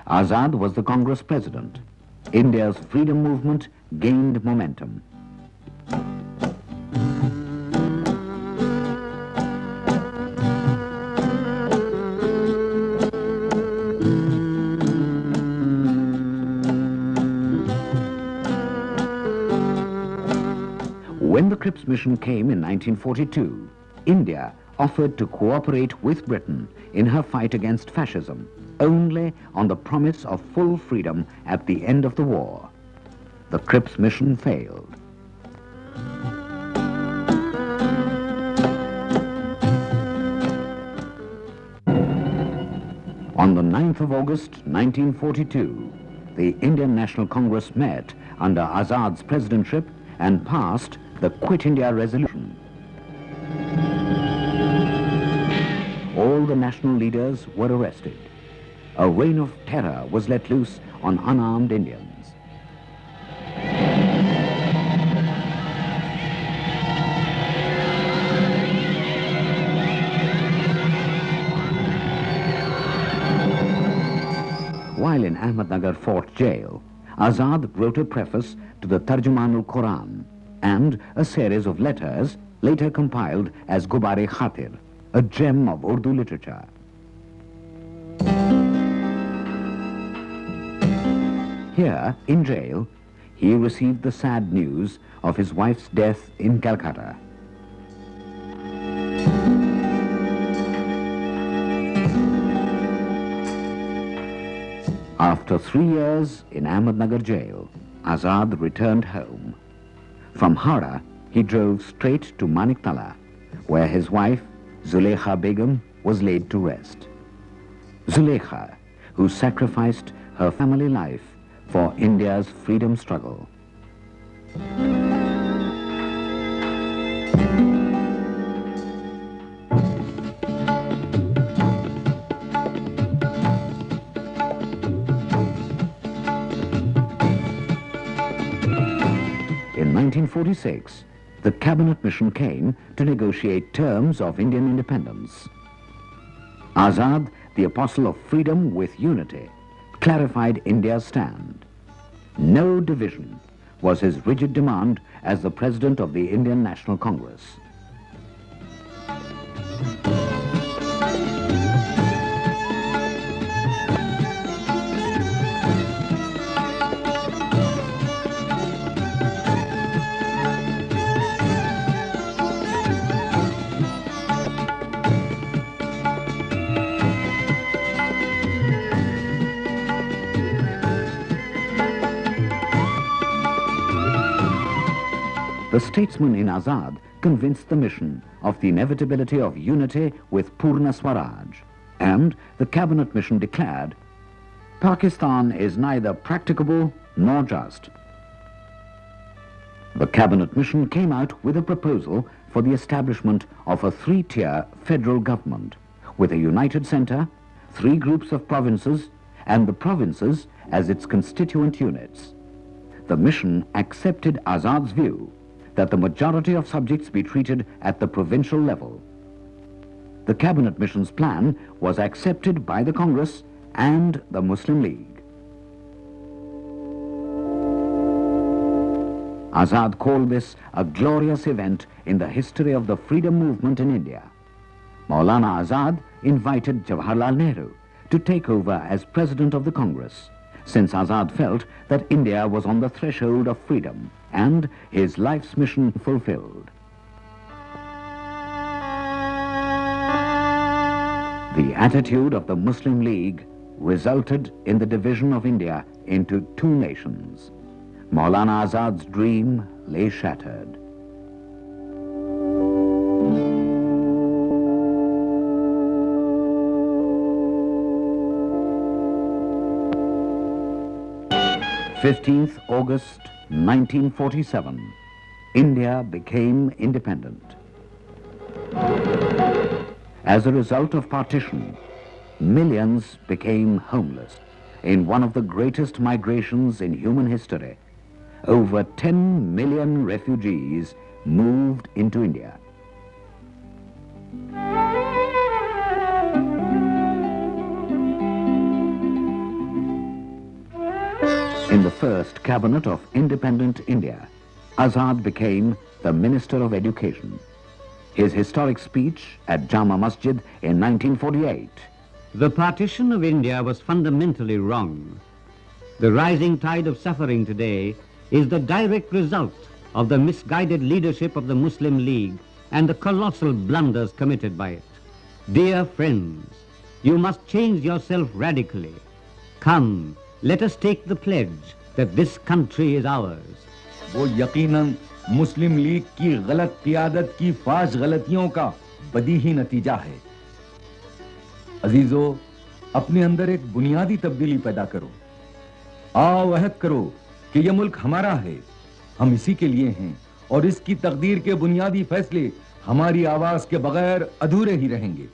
Azad was the Congress president. India's freedom movement gained momentum. When the Cripps mission came in 1942, India offered to cooperate with Britain in her fight against fascism, only on the promise of full freedom at the end of the war. The Cripps mission failed. On the 9th of August 1942, the Indian National Congress met under Azad's presidentship and passed the Quit India Resolution. All the national leaders were arrested. A reign of terror was let loose on unarmed Indians. While in Ahmednagar Fort jail, Azad wrote a preface to the Tarjumanul Quran and a series of letters later compiled as Gubare-Khatir, a gem of Urdu literature. Here, in jail, he received the sad news of his wife's death in Calcutta. After 3 years in Ahmednagar jail, Azad returned home. From Howrah, he drove straight to Maniktala, where his wife, Zulekha Begum, was laid to rest. Zulekha, who sacrificed her family life for India's freedom struggle. In 1946, the cabinet mission came to negotiate terms of Indian independence. Azad, the apostle of freedom with unity, clarified India's stand. No division was his rigid demand as the president of the Indian National Congress. The statesman in Azad convinced the mission of the inevitability of unity with Purna Swaraj, and the cabinet mission declared, Pakistan is neither practicable nor just. The cabinet mission came out with a proposal for the establishment of a 3-tier federal government with a united center, 3 groups of provinces, and the provinces as its constituent units. The mission accepted Azad's view that the majority of subjects be treated at the provincial level. The cabinet mission's plan was accepted by the Congress and the Muslim League. Azad called this a glorious event in the history of the freedom movement in India. Maulana Azad invited Jawaharlal Nehru to take over as president of the Congress, since Azad felt that India was on the threshold of freedom and his life's mission fulfilled. The attitude of the Muslim League resulted in the division of India into 2 nations. Maulana Azad's dream lay shattered. August 1947, India became independent. As a result of partition, millions became homeless in one of the greatest migrations in human history. Over 10 million refugees moved into India. first cabinet of independent India, Azad became the Minister of Education. His historic speech at Jama Masjid in 1948. The partition of India was fundamentally wrong. The rising tide of suffering today is the direct result of the misguided leadership of the Muslim League and the colossal blunders committed by it. Dear friends, you must change yourself radically. Come, let us take the pledge that this country is ours. वो यकीनन मुस्लिम league की गलत क़ियादत की फाश गलतियों का बदीही नतीजा है। अजीजों, अपने अंदर एक बुनियादी तब्दीली पैदा करो। आओ अहद करो कि यह मुल्क हमारा है, हम इसी के लिए हैं और इसकी तकदीर के बुनियादी फैसले हमारी आवाज के बगैर अधूरे ही रहेंगे।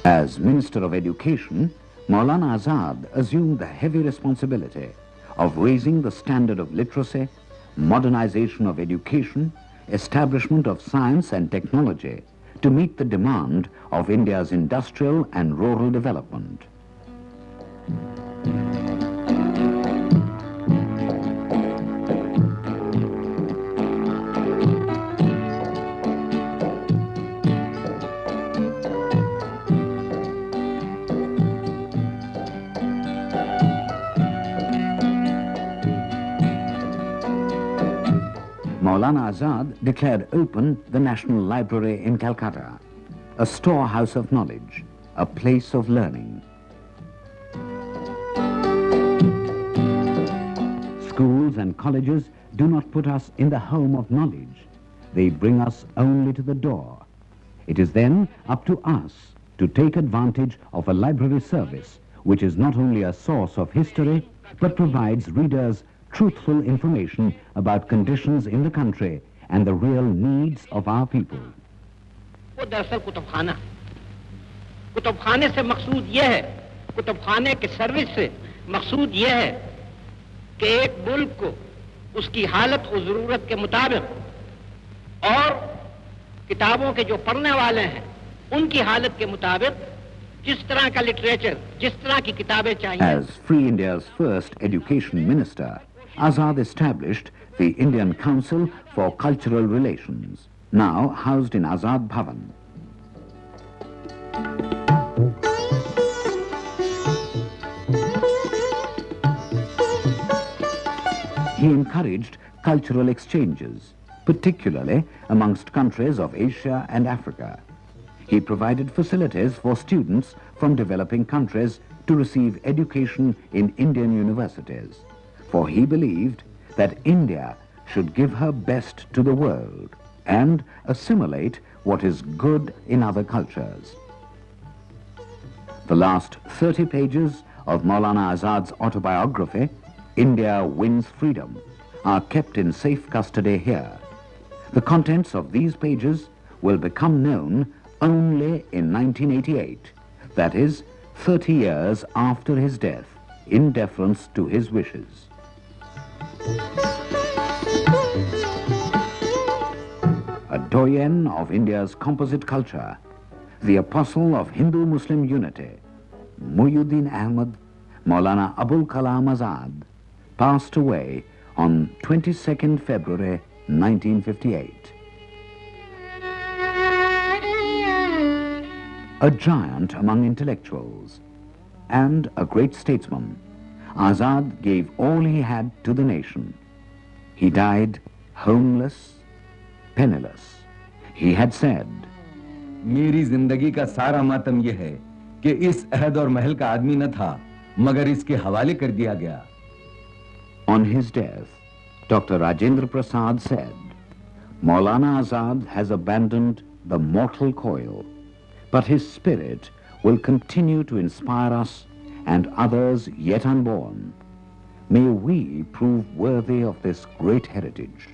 As Minister of Education, Maulana Azad assumed the heavy responsibility of raising the standard of literacy, modernization of education, establishment of science and technology to meet the demand of India's industrial and rural development. Maulana Azad declared open the National Library in Calcutta, a storehouse of knowledge, a place of learning. Schools and colleges do not put us in the home of knowledge. They bring us only to the door. It is then up to us to take advantage of a library service which is not only a source of history but provides readers truthful information about conditions in the country and the real needs of our people. वो दरअसल कुतुबखाने से मकसूद यह है, कुतुबखाने के service से मकसूद यह है कि एक मुल्क को उसकी हालत और जरूरत के मुताबिक और किताबों के जो पढ़ने वाले हैं उनकी हालत के मुताबिक जिस तरह का लिटरेचर, जिस तरह की किताबें चाहिए. As Free India's first education minister, Azad established the Indian Council for Cultural Relations, now housed in Azad Bhavan. He encouraged cultural exchanges, particularly amongst countries of Asia and Africa. He provided facilities for students from developing countries to receive education in Indian universities, for he believed that India should give her best to the world and assimilate what is good in other cultures. The last 30 pages of Maulana Azad's autobiography, India Wins Freedom, are kept in safe custody here. The contents of these pages will become known only in 1988, that is, 30 years after his death, in deference to his wishes. A doyen of India's composite culture, the apostle of Hindu-Muslim unity, Muhyiddin Ahmad Maulana Abul Kalam Azad, passed away on 22nd February 1958. A giant among intellectuals and a great statesman, Azad gave all he had to the nation. He died homeless, penniless. He had said, मेरी जिंदगी का सारा मातम यह है कि इस अहद और महल का आदमी न था, मगर इसके हवाले कर दिया गया. On his death, Dr. Rajendra Prasad said, Maulana Azad has abandoned the mortal coil, but his spirit will continue to inspire us and others yet unborn. May we prove worthy of this great heritage.